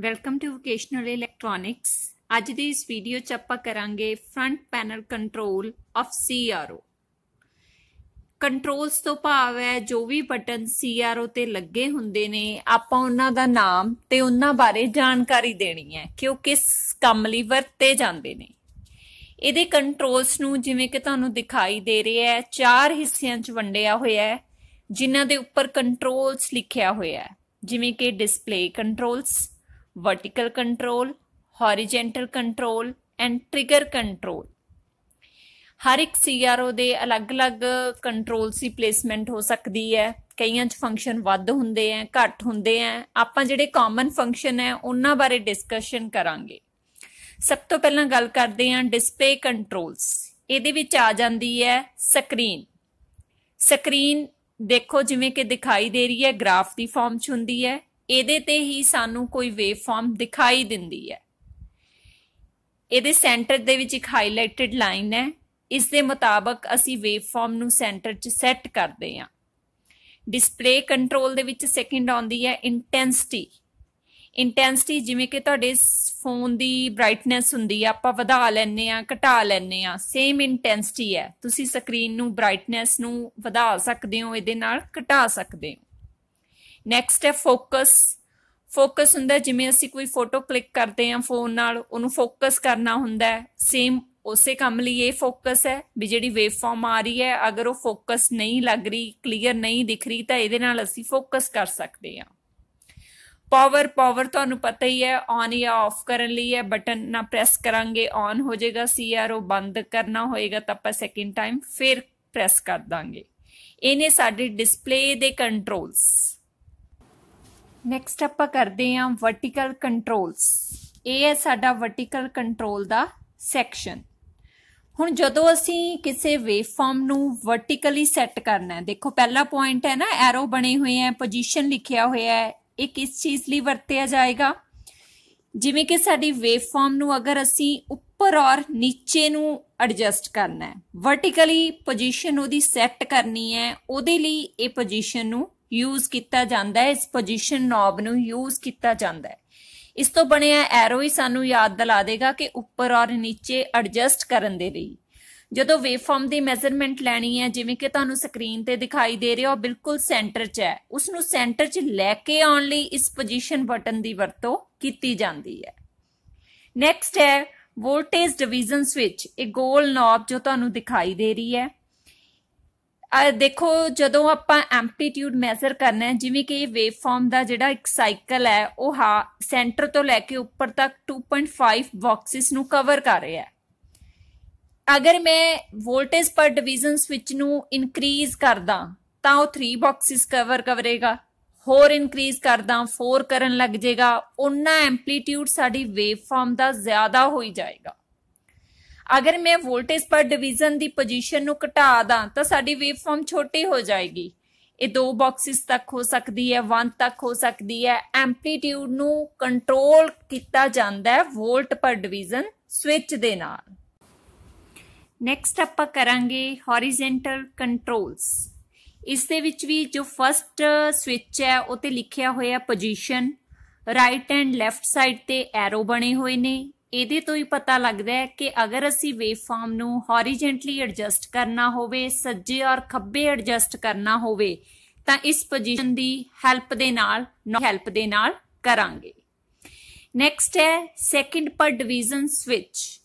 Welcome to vocational electronics. ਅੱਜ ਦੀ ਇਸ video 'ਚ ਆਪਾਂ ਕਰਾਂਗੇ front panel control of CRO। Controls ਤੋਂ ਭਾਵ ਹੈ ਜੋ ਵੀ ਬਟਨ CRO ਤੇ ਲੱਗੇ ਹੁੰਦੇ ਨੇ ਆਪਾਂ ਉਹਨਾਂ ਦਾ ਨਾਮ ਤੇ ਉਹਨਾਂ ਬਾਰੇ ਜਾਣਕਾਰੀ ਦੇਣੀ ਹੈ ਕਿ ਉਹ ਕਿਸ ਕੰਮ ਲਈ ਵਰਤੇ ਜਾਂਦੇ ਨੇ। ਇਹਦੇ ਕੰਟਰੋਲਸ ਨੂੰ ਜਿਵੇਂ ਕਿ ਤੁਹਾਨੂੰ ਦਿਖਾਈ ਦੇ ਰਿਹਾ ਹੈ 4 ਹਿੱਸਿਆਂ 'ਚ ਵੰਡਿਆ ਹੋਇਆ ਹੈ ਜਿਨ੍ਹਾਂ ਦੇ ਉੱਪਰ ਕੰਟਰੋਲਸ ਲਿਖਿਆ ਹੋਇਆ ਹੈ, ਜਿਵੇਂ ਕਿ display controls, vertical control, horizontal control and trigger control। ਹਰ ਇੱਕ CRO ਦੇ ਅਲੱਗ-ਅਲੱਗ ਕੰਟਰੋਲਸ ਦੀ ਪਲੇਸਮੈਂਟ ਹੋ ਸਕਦੀ ਹੈ। ਕਈਆਂ 'ਚ ਫੰਕਸ਼ਨ ਵੱਧ ਹੁੰਦੇ ਆ, ਘੱਟ ਹੁੰਦੇ ਆ। ਆਪਾਂ ਜਿਹੜੇ ਕਾਮਨ ਫੰਕਸ਼ਨ ਹੈ ਉਹਨਾਂ ਬਾਰੇ ਡਿਸਕਸ਼ਨ ਕਰਾਂਗੇ। ਸਭ ਤੋਂ ਪਹਿਲਾਂ ਗੱਲ ਕਰਦੇ ਹਾਂ ਡਿਸਪਲੇ ਕੰਟਰੋਲਸ। ਇਹਦੇ ਵਿੱਚ ਆ ਜਾਂਦੀ ਹੈ ਸਕਰੀਨ ਦੇਖੋ ਜਿਵੇਂ ਕਿ ਦਿਖਾਈ ਦੇ ਰਹੀ ਹੈ, ਗ੍ਰਾਫ ਦੀ ਫਾਰਮ 'ਚ ਹੁੰਦੀ ਹੈ। ਇਹਦੇ ਤੇ ਹੀ ਸਾਨੂੰ ਕੋਈ ਵੇਵ ਫਾਰਮ ਦਿਖਾਈ ਦਿੰਦੀ ਹੈ। ਇਹਦੇ ਸੈਂਟਰ ਦੇ ਵਿੱਚ ਇੱਕ ਹਾਈਲਾਈਟਡ ਲਾਈਨ ਹੈ। ਇਸ ਦੇ ਮੁਤਾਬਕ ਅਸੀਂ ਵੇਵ ਫਾਰਮ ਨੂੰ ਸੈਂਟਰ 'ਚ ਸੈੱਟ ਕਰਦੇ ਹਾਂ। ਡਿਸਪਲੇ ਕੰਟਰੋਲ ਦੇ ਵਿੱਚ ਸੈਕਿੰਡ ਆਉਂਦੀ ਹੈ ਇੰਟੈਂਸਿਟੀ ਜਿਵੇਂ ਕਿ ਤੁਹਾਡੇ ਫੋਨ ਦੀ ਬ੍ਰਾਈਟਨੈਸ ਹੁੰਦੀ ਹੈ, ਆਪਾਂ ਵਧਾ ਲੈਂਦੇ ਹਾਂ, ਘਟਾ ਲੈਂਦੇ ਹਾਂ, ਸੇਮ ਇੰਟੈਂਸਿਟੀ ਹੈ। ਤੁਸੀਂ ਸਕਰੀਨ ਨੂੰ ਬ੍ਰਾਈਟਨੈਸ ਨੂੰ ਵਧਾ ਸਕਦੇ ਹੋ, ਇਹਦੇ ਨਾਲ ਘਟਾ ਸਕਦੇ ਹੋ। ਨੈਕਸਟ ਹੈ ਫੋਕਸ ਹੁੰਦਾ ਜਿਵੇਂ ਅਸੀਂ ਕੋਈ ਫੋਟੋ ਕਲਿੱਕ ਕਰਦੇ ਹਾਂ ਫੋਨ ਨਾਲ, ਉਹਨੂੰ ਫੋਕਸ ਕਰਨਾ ਹੁੰਦਾ ਹੈ। ਸੇਮ ਉਸੇ ਕੰਮ ਲਈ ਇਹ ਫੋਕਸ ਹੈ ਵੀ ਜਿਹੜੀ ਵੇਵ ਫਾਰਮ ਆ ਰਹੀ ਹੈ ਅਗਰ ਉਹ ਫੋਕਸ ਨਹੀਂ ਲੱਗ ਰਹੀ, ਕਲੀਅਰ ਨਹੀਂ ਦਿਖ ਰਹੀ ਤਾਂ ਇਹਦੇ ਨਾਲ ਅਸੀਂ ਫੋਕਸ ਕਰ ਸਕਦੇ ਹਾਂ। ਪਾਵਰ ਤੁਹਾਨੂੰ ਪਤਾ ਹੀ ਹੈ, ਔਨ ਜਾਂ ਆਫ ਕਰਨ ਲਈ ਹੈ। ਬਟਨ ਨਾ ਪ੍ਰੈਸ ਕਰਾਂਗੇ ਔਨ ਹੋ ਜਾਏਗਾ CRO, ਬੰਦ ਕਰਨਾ ਹੋਏਗਾ ਤਾਂ ਆਪਾਂ ਸੈਕਿੰਡ ਟਾਈਮ ਫਿਰ ਪ੍ਰੈਸ ਕਰ ਦਾਂਗੇ। ਇਹ ਨੇ ਸਾਡੇ ਡਿਸਪਲੇ ਦੇ ਕੰਟਰੋਲਸ। ਨੈਕਸਟ ਆਪਾਂ ਕਰਦੇ ਹਾਂ ਵਰਟੀਕਲ ਕੰਟਰੋਲਸ। ਇਹ ਹੈ ਸਾਡਾ ਵਰਟੀਕਲ ਕੰਟਰੋਲ ਦਾ ਸੈਕਸ਼ਨ। ਹੁਣ ਜਦੋਂ ਅਸੀਂ ਕਿਸੇ ਵੇਵ ਫਾਰਮ ਨੂੰ ਵਰਟੀਕਲੀ ਸੈੱਟ ਕਰਨਾ ਹੈ, ਦੇਖੋ ਪਹਿਲਾ ਪੁਆਇੰਟ ਹੈ ਨਾ, ਐਰੋ ਬਣੇ ਹੋਏ ਹੈ, ਪੋਜੀਸ਼ਨ ਲਿਖਿਆ ਹੋਇਆ ਹੈ। ਇਹ ਕਿਸ ਚੀਜ਼ ਲਈ ਵਰਤਿਆ ਜਾਏਗਾ? ਜਿਵੇਂ ਕਿ ਸਾਡੀ ਵੇਵ ਫਾਰਮ ਨੂੰ ਅਗਰ ਅਸੀਂ ਉੱਪਰ ਔਰ ਨੀਚੇ ਨੂੰ ਐਡਜਸਟ ਕਰਨਾ ਹੈ, ਵਰਟੀਕਲੀ ਪੋਜੀਸ਼ਨ ਉਹਦੀ ਸੈੱਟ ਕਰਨੀ ਹੈ, ਉਹਦੇ ਲਈ ਇਹ ਪੋਜੀਸ਼ਨ ਨੂੰ ਯੂਜ਼ ਕੀਤਾ ਜਾਂਦਾ ਹੈ। ਇਸ ਪੋਜੀਸ਼ਨ ਨੌਬ ਨੂੰ ਯੂਜ਼ ਕੀਤਾ ਜਾਂਦਾ ਹੈ। ਇਸ ਤੋਂ ਬਣਿਆ ਐਰੋ ਹੀ ਸਾਨੂੰ ਯਾਦ ਦਿਲਾ ਦੇਗਾ ਕਿ ਉੱਪਰ ਔਰ ਨੀਚੇ ਐਡਜਸਟ ਕਰਨ ਦੇ ਲਈ। ਜਦੋਂ ਵੇਵ ਫਾਰਮ ਦੀ ਮੈਜ਼ਰਮੈਂਟ ਲੈਣੀ ਹੈ, ਜਿਵੇਂ ਕਿ ਤੁਹਾਨੂੰ ਸਕਰੀਨ ਤੇ ਦਿਖਾਈ ਦੇ ਰਿਹਾ, ਉਹ ਬਿਲਕੁਲ ਸੈਂਟਰ 'ਚ ਹੈ। ਉਸਨੂੰ ਸੈਂਟਰ 'ਚ ਲੈ ਕੇ ਆਉਣ ਲਈ ਇਸ ਪੋਜੀਸ਼ਨ ਬਟਨ ਦੀ ਵਰਤੋਂ ਕੀਤੀ ਜਾਂਦੀ ਹੈ। ਨੈਕਸਟ ਹੈ ਵੋਲਟੇਜ ਡਿਵੀਜ਼ਨ ਸਵਿਚ। ਇਹ ਗੋਲ ਨੌਬ ਜੋ ਤੁਹਾਨੂੰ ਦਿਖਾਈ ਦੇ ਰਹੀ ਹੈ। ਦੇਖੋ ਜਦੋਂ ਆਪਾਂ ਐਂਪਲੀਟਿਊਡ ਮੈਜ਼ਰ ਕਰਨਾ ਹੈ, ਜਿਵੇਂ ਕਿ ਇਹ ਵੇਵ ਫਾਰਮ ਦਾ ਜਿਹੜਾ ਇੱਕ ਸਾਈਕਲ ਹੈ ਉਹ ਸੈਂਟਰ ਤੋਂ ਲੈ ਕੇ ਉੱਪਰ ਤੱਕ 2.5 ਬਾਕਸਿਸ ਨੂੰ ਕਵਰ ਕਰ ਰਿਹਾ ਹੈ। ਅਗਰ ਮੈਂ ਵੋਲਟੇਜ ਪਰ ਡਿਵੀਜ਼ਨ ਸਵਿਚ ਨੂੰ ਇਨਕਰੀਜ਼ ਕਰਦਾ ਤਾਂ ਉਹ 3 ਬਾਕਸਿਸ ਕਵਰ ਕਰੇਗਾ। ਹੋਰ ਇਨਕਰੀਜ਼ ਕਰਦਾ 4 ਕਰਨ ਲੱਗ ਜਾਏਗਾ। ਉਹਨਾਂ ਐਂਪਲੀਟਿਊਡ ਸਾਡੀ ਵੇਵ ਫਾਰਮ ਦਾ ਜ਼ਿਆਦਾ ਹੋਈ ਜਾਏਗਾ। ਅਗਰ ਮੈਂ ਵੋਲਟੇਜ ਪਰ ਡਿਵੀਜ਼ਨ ਦੀ ਪੋਜੀਸ਼ਨ ਨੂੰ ਘਟਾ ਦਾਂ ਤਾਂ ਸਾਡੀ ਵੇਵ ਫਾਰਮ ਛੋਟੀ ਹੋ ਜਾਏਗੀ। ਇਹ 2 ਬਾਕਸਿਸ ਤੱਕ ਹੋ ਸਕਦੀ ਹੈ, 1 ਤੱਕ ਹੋ ਸਕਦੀ ਹੈ। ਐਂਪਲੀਟਿਊਡ ਨੂੰ ਕੰਟਰੋਲ ਕੀਤਾ ਜਾਂਦਾ ਹੈ ਵੋਲਟ ਪਰ ਡਿਵੀਜ਼ਨ ਸਵਿਚ ਦੇ ਨਾਲ। ਨੈਕਸਟ ਆਪਾਂ ਕਰਾਂਗੇ ਹੌਰੀਜ਼ੈਂਟਲ ਕੰਟਰੋਲਸ। ਇਸ ਦੇ ਵਿੱਚ ਵੀ ਜੋ ਫਸਟ ਸਵਿਚ ਹੈ ਉਹ ਤੇ ਲਿਖਿਆ ਹੋਇਆ position, right and left side ਤੇ ਐਰੋ ਬਣੇ ਹੋਏ ਨੇ। ਇਹਦੇ ਤੋਂ ਹੀ ਪਤਾ ਲੱਗਦਾ ਹੈ ਕਿ ਅਗਰ ਅਸੀਂ ਵੇਵ ਫਾਰਮ ਨੂੰ ਹੌਰੀਜ਼ੈਂਟਲੀ ਐਡਜਸਟ ਕਰਨਾ ਹੋਵੇ, ਸੱਜੇ ਔਰ ਖੱਬੇ ਐਡਜਸਟ ਕਰਨਾ ਹੋਵੇ ਤਾਂ ਇਸ ਪੋਜੀਸ਼ਨ ਦੀ ਹੈਲਪ ਦੇ ਨਾਲ ਕਰਾਂਗੇ। ਨੈਕਸਟ ਹੈ ਸੈਕਿੰਡ ਪਰ ਡਿਵੀਜ਼ਨ ਸਵਿਚ।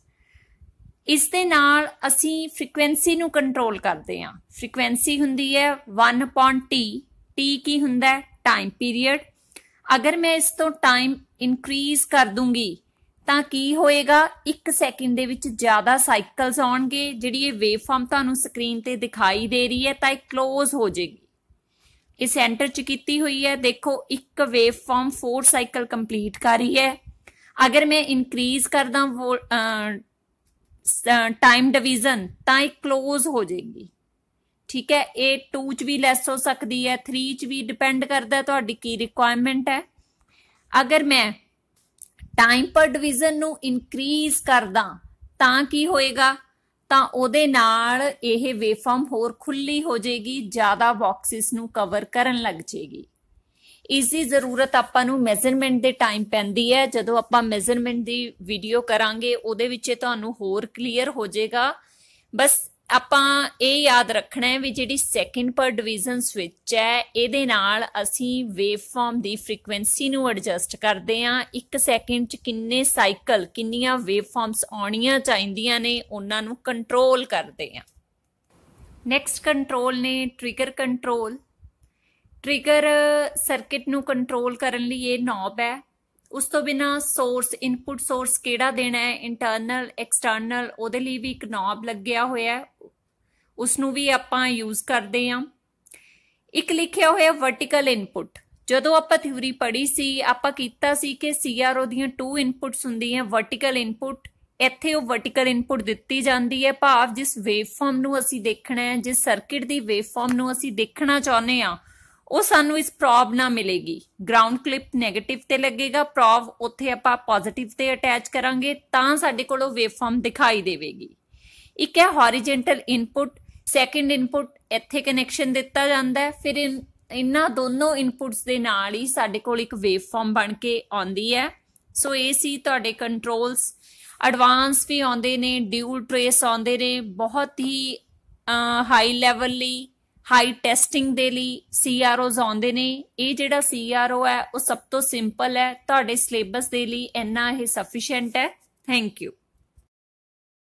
ਇਸ ਦੇ ਨਾਲ ਅਸੀਂ ਫ੍ਰੀਕੁਐਂਸੀ ਨੂੰ ਕੰਟਰੋਲ ਕਰਦੇ ਹਾਂ। ਫ੍ਰੀਕੁਐਂਸੀ ਹੁੰਦੀ ਹੈ 1/t। t ਕੀ ਹੁੰਦਾ ਹੈ? Time period. ਅਗਰ ਮੈਂ ਇਸ ਤੋਂ ਟਾਈਮ ਇਨਕਰੀਜ਼ ਕਰ ਦੂੰਗੀ ਤਾਂ ਕੀ ਹੋਏਗਾ? 1 ਸੈਕਿੰਡ ਦੇ ਵਿੱਚ ਜ਼ਿਆਦਾ ਸਾਈਕਲਸ ਆਉਣਗੇ। ਜਿਹੜੀ ਇਹ ਵੇਵ ਫਾਰਮ ਤੁਹਾਨੂੰ ਸਕਰੀਨ ਤੇ ਦਿਖਾਈ ਦੇ ਰਹੀ ਹੈ ਤਾਂ ਇਹ ਕਲੋਜ਼ ਹੋ ਜਾਏਗੀ। ਇਹ ਸੈਂਟਰ 'ਚ ਕੀਤੀ ਹੋਈ ਹੈ। ਦੇਖੋ ਇੱਕ ਵੇਵ ਫਾਰਮ 4 ਸਾਈਕਲ ਕੰਪਲੀਟ ਕਰ ਰਹੀ ਹੈ। ਅਗਰ ਮੈਂ ਇਨਕਰੀਜ਼ ਕਰਦਾ ਟਾਈਮ ਡਿਵੀਜ਼ਨ ਤਾਂ ਇਹ ਕਲੋਜ਼ ਹੋ ਜਾਏਗੀ। ਠੀਕ ਹੈ, ਇਹ 2 'ਚ ਵੀ ਲੈਸ ਹੋ ਸਕਦੀ ਹੈ, 3 'ਚ ਵੀ, ਡਿਪੈਂਡ ਕਰਦਾ ਤੁਹਾਡੀ ਕੀ ਰਿਕੁਆਇਰਮੈਂਟ ਹੈ। ਅਗਰ ਮੈਂ ਟਾਈਮ ਪਰ ਡਿਵੀਜ਼ਨ ਨੂੰ ਇਨਕਰੀਜ਼ ਕਰਦਾ ਤਾਂ ਕੀ ਹੋਏਗਾ? ਤਾਂ ਉਹਦੇ ਨਾਲ ਇਹ ਵੇਵ ਫਾਰਮ ਹੋਰ ਖੁੱਲੀ ਹੋ ਜਾਏਗੀ, ਜ਼ਿਆਦਾ ਬਾਕਸਿਸ ਨੂੰ ਕਵਰ ਕਰਨ ਲੱਗ ਜਾਏਗੀ। ਇਸ ਦੀ ਜ਼ਰੂਰਤ ਆਪਾਂ ਨੂੰ ਮੈਜ਼ਰਮੈਂਟ ਦੇ ਟਾਈਮ ਪੈਂਦੀ ਹੈ। ਜਦੋਂ ਆਪਾਂ ਮੈਜ਼ਰਮੈਂਟ ਦੀ ਵੀਡੀਓ ਕਰਾਂਗੇ ਉਹਦੇ ਵਿੱਚ ਤੁਹਾਨੂੰ ਹੋਰ ਕਲੀਅਰ ਹੋ ਜਾਏਗਾ। ਬਸ ਆਪਾਂ ਇਹ ਯਾਦ ਰੱਖਣਾ ਹੈ ਵੀ ਜਿਹੜੀ ਸੈਕਿੰਡ ਪਰ ਡਿਵੀਜ਼ਨ ਸਵਿਚ ਹੈ ਇਹਦੇ ਨਾਲ ਅਸੀਂ ਵੇਵ ਫਾਰਮ ਦੀ ਫ੍ਰੀਕੁਐਂਸੀ ਨੂੰ ਐਡਜਸਟ ਕਰਦੇ ਹਾਂ। 1 ਸੈਕਿੰਡ 'ਚ ਕਿੰਨੇ ਸਾਈਕਲ, ਕਿੰਨੀਆਂ ਵੇਵ ਫਾਰਮਸ ਆਉਣੀਆਂ ਚਾਹੀਦੀਆਂ ਨੇ, ਉਹਨਾਂ ਨੂੰ ਕੰਟਰੋਲ ਕਰਦੇ ਹਾਂ। ਨੈਕਸਟ ਕੰਟਰੋਲ ਨੇ ਟ੍ਰਿਗਰ ਕੰਟਰੋਲ। ਟ੍ਰਿਗਰ ਸਰਕਿਟ ਨੂੰ ਕੰਟਰੋਲ ਕਰਨ ਲਈ ਇਹ ਨੌਬ ਹੈ। ਉਸ ਤੋਂ ਬਿਨਾਂ ਸੋਰਸ, ਇਨਪੁਟ ਸੋਰਸ ਕਿਹੜਾ ਦੇਣਾ ਹੈ, ਇੰਟਰਨਲ ਐਕਸਟਰਨਲ, ਉਹਦੇ ਲਈ ਵੀ ਇੱਕ ਨੌਬ ਲੱਗਿਆ ਹੋਇਆ, ਉਸ ਨੂੰ ਵੀ ਆਪਾਂ ਯੂਜ਼ ਕਰਦੇ ਹਾਂ। ਇੱਕ ਲਿਖਿਆ ਹੋਇਆ ਵਰਟੀਕਲ ਇਨਪੁਟ। ਜਦੋਂ ਆਪਾਂ ਥਿਊਰੀ ਪੜ੍ਹੀ ਸੀ ਆਪਾਂ ਕੀਤਾ ਸੀ ਕਿ CRO ਦੀਆਂ 2 ਇਨਪੁਟਸ ਹੁੰਦੀਆਂ, ਵਰਟੀਕਲ ਇਨਪੁਟ। ਇੱਥੇ ਉਹ ਵਰਟੀਕਲ ਇਨਪੁਟ ਦਿੱਤੀ ਜਾਂਦੀ ਹੈ, ਭਾਵ ਜਿਸ ਵੇਵ ਫਾਰਮ ਨੂੰ ਅਸੀਂ ਦੇਖਣਾ ਹੈ, ਜਿਸ ਸਰਕਿਟ ਦੀ ਵੇਵ ਫਾਰਮ ਨੂੰ ਅਸੀਂ ਦੇਖਣਾ ਚਾਹੁੰਦੇ ਹਾਂ, ਉਹ ਸਾਨੂੰ ਇਸ ਪ੍ਰੋਬ ਨਾਲ ਮਿਲੇਗੀ। ਗਰਾਊਂਡ ਕਲਿਪ ਨੈਗੇਟਿਵ ਤੇ ਲੱਗੇਗਾ, ਪ੍ਰੋਬ ਉੱਥੇ ਆਪਾਂ ਪੋਜ਼ਿਟਿਵ ਤੇ ਅਟੈਚ ਕਰਾਂਗੇ ਤਾਂ ਸਾਡੇ ਕੋਲ ਉਹ ਵੇਵ ਫਾਰਮ ਦਿਖਾਈ ਦੇਵੇਗੀ। ਇੱਕ ਹੈ ਹੌਰੀਜੈਂਟਲ ਇਨਪੁਟ। ਸੈਕਿੰਡ ਇਨਪੁਟ ਇੱਥੇ ਕਨੈਕਸ਼ਨ ਦਿੱਤਾ ਜਾਂਦਾ ਹੈ, ਫਿਰ ਇਹਨਾਂ ਦੋਨੋਂ ਇਨਪੁਟਸ ਦੇ ਨਾਲ ਹੀ ਸਾਡੇ ਕੋਲ ਇੱਕ ਵੇਵ ਫਾਰਮ ਬਣ ਕੇ ਆਉਂਦੀ ਹੈ। ਸੋ ਇਹ ਸੀ ਤੁਹਾਡੇ ਕੰਟਰੋਲਸ। ਐਡਵਾਂਸ ਵੀ ਆਉਂਦੇ ਨੇ, ਡਿਊਲ ਟ੍ਰੇਸ ਆਉਂਦੇ ਨੇ, ਬਹੁਤ ਹੀ ਹਾਈ ਲੈਵਲ ਲਈ, ਹਾਈ ਟੈਸਟਿੰਗ ਦੇ ਲਈ CROs ਆਉਂਦੇ ਨੇ। ਇਹ ਜਿਹੜਾ CRO ਹੈ ਉਹ ਸਭ ਤੋਂ ਸਿੰਪਲ ਹੈ, ਤੁਹਾਡੇ ਸਿਲੇਬਸ ਦੇ ਲਈ ਇੰਨਾ ਇਹ ਸਫੀਸ਼ੀਐਂਟ ਹੈ। Thank you.